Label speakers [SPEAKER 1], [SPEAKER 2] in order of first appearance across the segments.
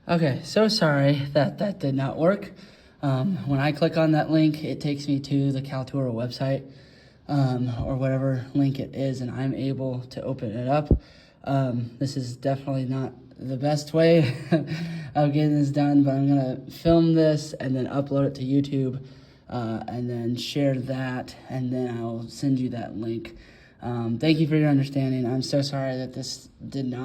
[SPEAKER 1] Okay, so sorry that did not work. When I click on that link, it takes me to the Kaltura website, or whatever link it is, and I'm able to open it up. This is definitely not the best way of getting this done, but I'm gonna film this and then upload it to YouTube, and then share that, and then I'll send you that link. Thank you for your understanding. I'm so sorry that this didn't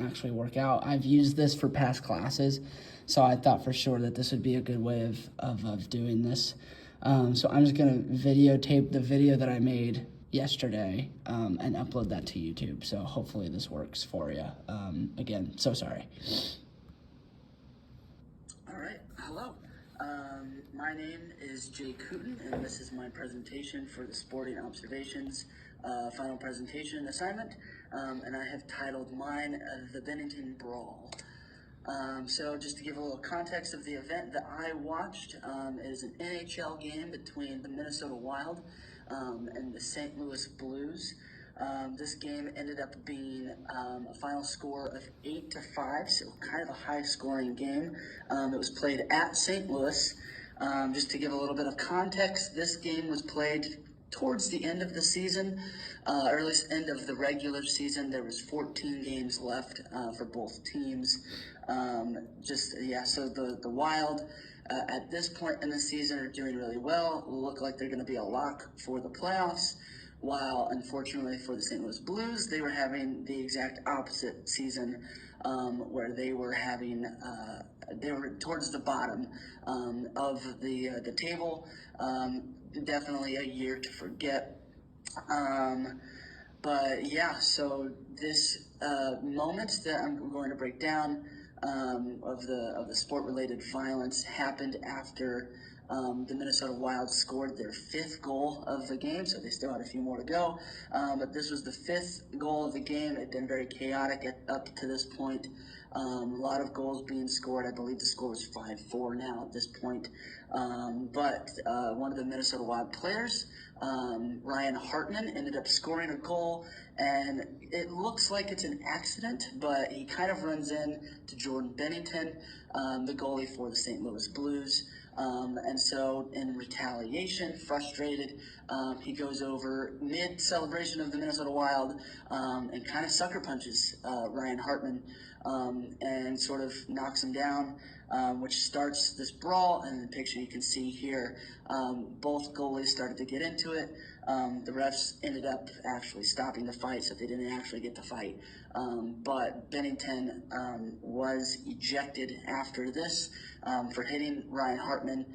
[SPEAKER 1] actually work out. I've used this for past classes, so I thought for sure that this would be a good way of doing this. So I'm just gonna videotape the video that I made yesterday, and upload that to YouTube. So hopefully this works for you. Again, so sorry. All right, hello. My name is Jake Hooten, and this is my presentation for the Sporting Observations final presentation assignment, and I have titled mine The Bennington Brawl. So just to give a little context of the event that I watched, it is an NHL game between the Minnesota Wild and the St. Louis Blues. This game ended up being a final score of 8-5, so kind of a high-scoring game. It was played at St. Louis. Just to give a little bit of context, this game was played towards the end of the season, or at least end of the regular season. There was 14 games left for both teams. So the Wild at this point in the season are doing really well. Look like they're going to be a lock for the playoffs, while unfortunately for the St. Louis Blues, they were having the exact opposite season, where they were towards the bottom of the table. Definitely a year to forget. So this moment that I'm going to break down of the sport-related violence happened after the Minnesota Wild scored their 5th goal of the game, so they still had a few more to go. But this was the 5th goal of the game. It had been very chaotic up to this point. A lot of goals being scored. I believe the score was 5-4 now at this point. But one of the Minnesota Wild players, Ryan Hartman, ended up scoring a goal, and it looks like it's an accident, but he kind of runs in to Jordan Bennington, the goalie for the St. Louis Blues. And so in retaliation, frustrated, he goes over mid-celebration of the Minnesota Wild and kind of sucker punches Ryan Hartman and sort of knocks him down, which starts this brawl. And in the picture you can see here, both goalies started to get into it. The refs ended up actually stopping the fight, so they didn't actually get to fight. But Bennington was ejected after this for hitting Ryan Hartman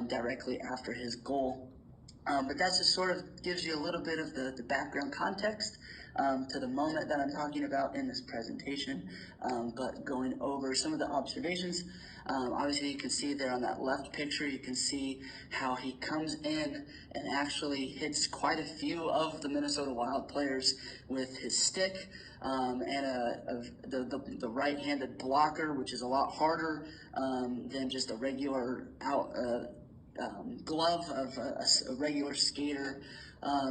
[SPEAKER 1] directly after his goal. But that just sort of gives you a little bit of the background context to the moment that I'm talking about in this presentation. But going over some of the observations, obviously you can see there on that left picture, you can see how he comes in and actually hits quite a few of the Minnesota Wild players with his stick, and the right-handed blocker, which is a lot harder than just a regular glove of a regular skater.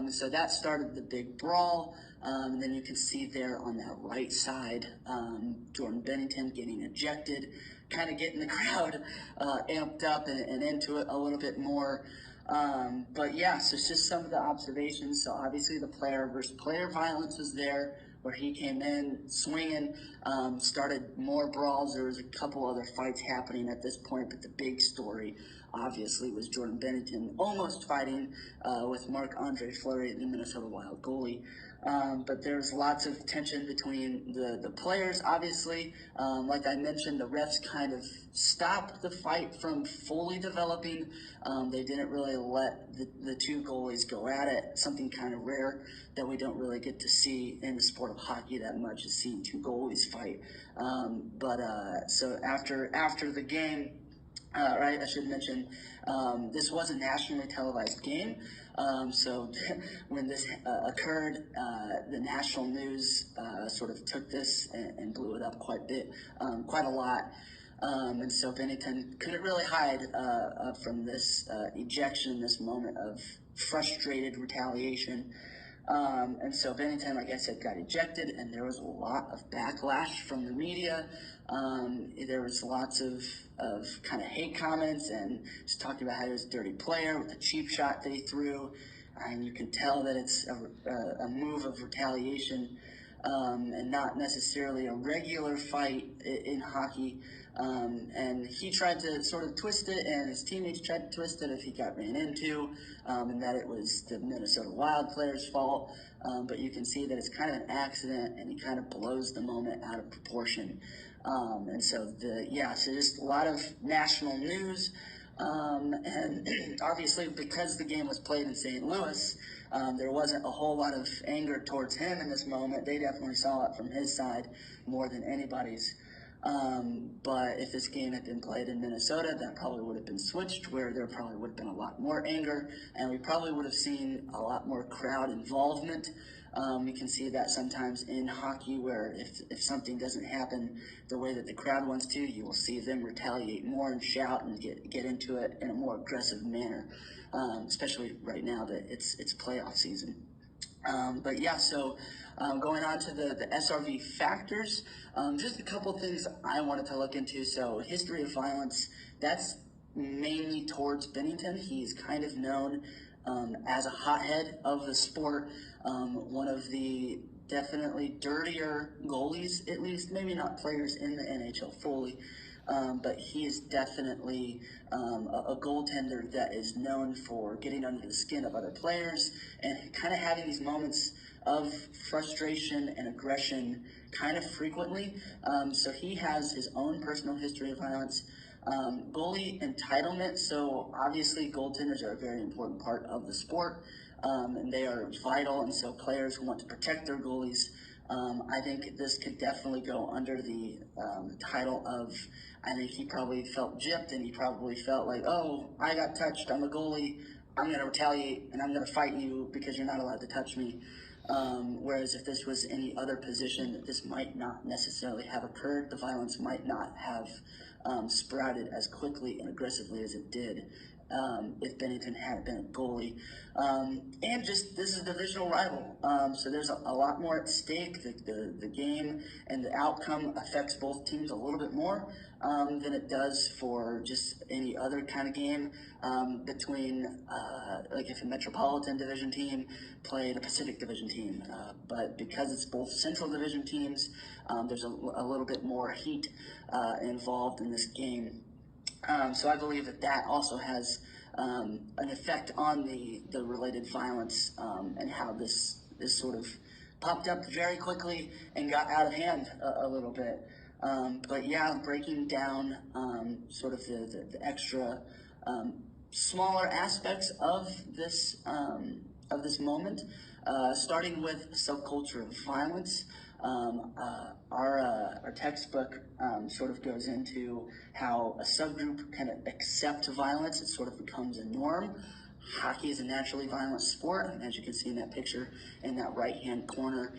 [SPEAKER 1] So that started the big brawl. And then you can see there on that right side, Jordan Bennington getting ejected, kind of getting the crowd amped up and into it a little bit more. So it's just some of the observations. So obviously the player versus player violence was there, where he came in swinging, started more brawls. There was a couple other fights happening at this point, but the big story obviously was Jordan Bennington almost fighting with Marc-Andre Fleury, the Minnesota Wild goalie. But there's lots of tension between the players, obviously. Like I mentioned, the refs kind of stopped the fight from fully developing. They didn't really let the two goalies go at it, something kind of rare that we don't really get to see in the sport of hockey that much, is seeing two goalies fight. So after the game, I should mention, this was a nationally televised game. So when this occurred, the national news sort of took this and blew it up quite a lot. And so Bennington couldn't really hide from this ejection, this moment of frustrated retaliation. And so Bennington, like I said, got ejected, and there was a lot of backlash from the media. There was lots of kind of hate comments and just talking about how he was a dirty player with the cheap shot that he threw. And you can tell that it's a move of retaliation and not necessarily a regular fight in hockey. And he tried to sort of twist it, and his teammates tried to twist it if he got ran into, and that it was the Minnesota Wild player's fault. But you can see that it's kind of an accident, and he kind of blows the moment out of proportion. And so so just a lot of national news. And obviously, because the game was played in St. Louis, there wasn't a whole lot of anger towards him in this moment. They definitely saw it from his side more than anybody's. But if this game had been played in Minnesota, that probably would have been switched, where there probably would have been a lot more anger, and we probably would have seen a lot more crowd involvement. You can see that sometimes in hockey, where if something doesn't happen the way that the crowd wants to, you will see them retaliate more and shout and get into it in a more aggressive manner, especially right now that it's playoff season. Going on to the SRV factors, just a couple things I wanted to look into. So history of violence, that's mainly towards Bennington. He's kind of known as a hothead of the sport, one of the definitely dirtier goalies, at least, maybe not players in the NHL fully. But he is definitely a goaltender that is known for getting under the skin of other players and kind of having these moments of frustration and aggression kind of frequently. So he has his own personal history of violence. Goalie entitlement. So obviously goaltenders are a very important part of the sport, and they are vital. And so players who want to protect their goalies, I think this could definitely go under the title of, I think he probably felt gypped, and he probably felt like, oh, I got touched, I'm a goalie, I'm going to retaliate, and I'm going to fight you because you're not allowed to touch me. Whereas if this was any other position, this might not necessarily have occurred. The violence might not have sprouted as quickly and aggressively as it did if Bennington had been a goalie. And just, this is a divisional rival, so there's a lot more at stake. The game and the outcome affects both teams a little bit more than it does for just any other kind of game between, like if a Metropolitan Division team played a Pacific Division team. But because it's both Central Division teams, there's a little bit more heat involved in this game. So I believe that also has an effect on the related violence and how this sort of popped up very quickly and got out of hand a little bit. Breaking down sort of the extra smaller aspects of this moment, starting with subculture of violence. Our textbook sort of goes into how a subgroup can accept violence. It sort of becomes a norm. Hockey is a naturally violent sport, and as you can see in that picture in that right-hand corner,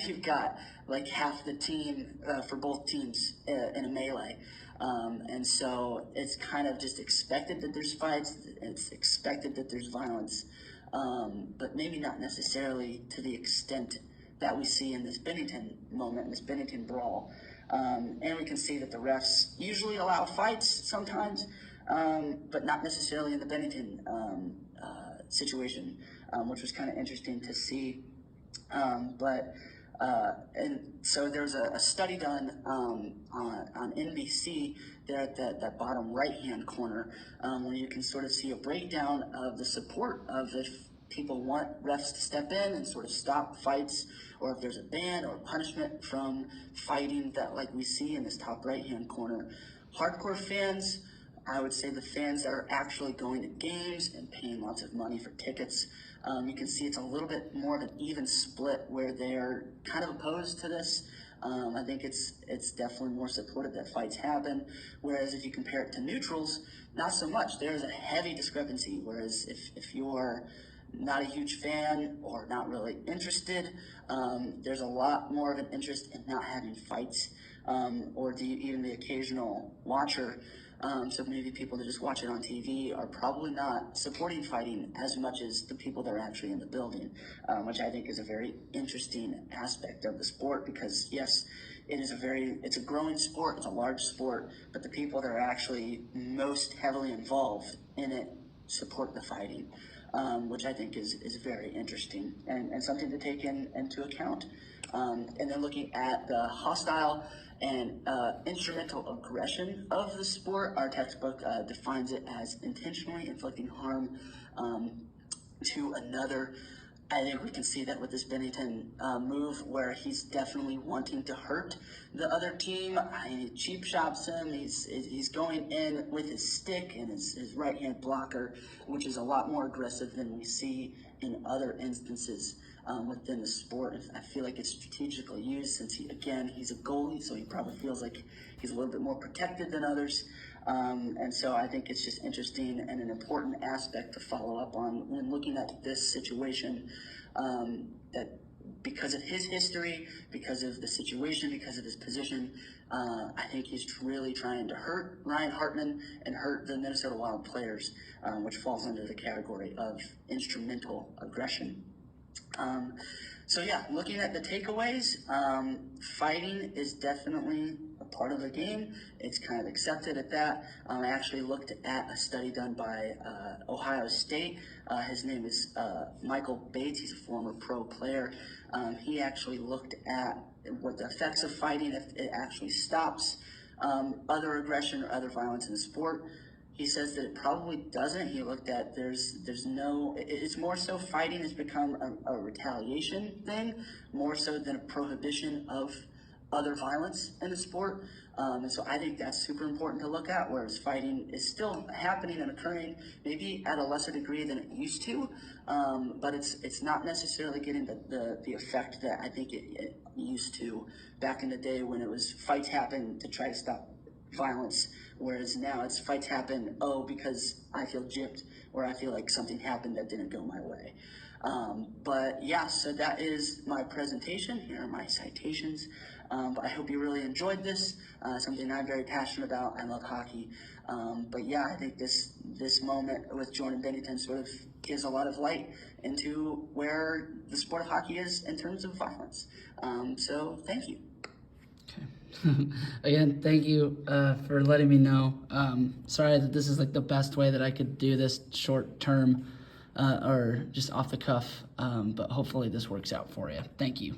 [SPEAKER 1] you've got like half the team for both teams in a melee. And so it's kind of just expected that there's fights, it's expected that there's violence, but maybe not necessarily to the extent that we see in this Bennington moment, this Bennington brawl. And we can see that the refs usually allow fights sometimes, but not necessarily in the Bennington situation, which was kind of interesting to see. And so there's a study done on NBC there at that bottom right-hand corner, where you can sort of see a breakdown of the support of if people want refs to step in and sort of stop fights, or if there's a ban or punishment from fighting that like we see in this top right-hand corner. Hardcore fans, I would say the fans that are actually going to games and paying lots of money for tickets, you can see it's a little bit more of an even split where they're kind of opposed to this. I think it's definitely more supported that fights happen, whereas if you compare it to neutrals, not so much. There's a heavy discrepancy, whereas if you're not a huge fan or not really interested, there's a lot more of an interest in not having fights, or even the occasional watcher So maybe people that just watch it on TV are probably not supporting fighting as much as the people that are actually in the building, which I think is a very interesting aspect of the sport, because yes, it's a growing sport, it's a large sport, but the people that are actually most heavily involved in it support the fighting, which I think is very interesting and something to take into account. And then looking at the hostile and instrumental aggression of the sport, our textbook defines it as intentionally inflicting harm to another. I think we can see that with this Bennington move, where he's definitely wanting to hurt the other team. He cheap shops him. He's going in with his stick and his right hand blocker, which is a lot more aggressive than we see in other instances within the sport. I feel like it's strategically used, since he's a goalie, so he probably feels like he's a little bit more protected than others. And so I think it's just interesting and an important aspect to follow up on when looking at this situation, that because of his history, because of the situation, because of his position, I think he's really trying to hurt Ryan Hartman and hurt the Minnesota Wild players, which falls under the category of instrumental aggression. So yeah, looking at the takeaways, fighting is definitely a part of the game. It's kind of accepted at that. I actually looked at a study done by Ohio State. His name is Michael Bates. He's a former pro player. He actually looked at what the effects of fighting, if it actually stops other aggression or other violence in the sport. He says that it probably doesn't. He looked at it's more so fighting has become a retaliation thing, more so than a prohibition of other violence in the sport. And so I think that's super important to look at, whereas fighting is still happening and occurring, maybe at a lesser degree than it used to, but it's not necessarily getting the effect that I think it used to back in the day, when it was fights happen to try to stop violence, whereas now it's fights happen, because I feel gypped, or I feel like something happened that didn't go my way. But yeah, so that is my presentation. Here are my citations. But I hope you really enjoyed this, something I'm very passionate about. I love hockey. But yeah, I think this moment with Jordan Bennington sort of gives a lot of light into where the sport of hockey is in terms of violence. So thank you.
[SPEAKER 2] Again, thank you for letting me know. Sorry that this is like the best way that I could do this short term or just off the cuff, but hopefully this works out for you. Thank you.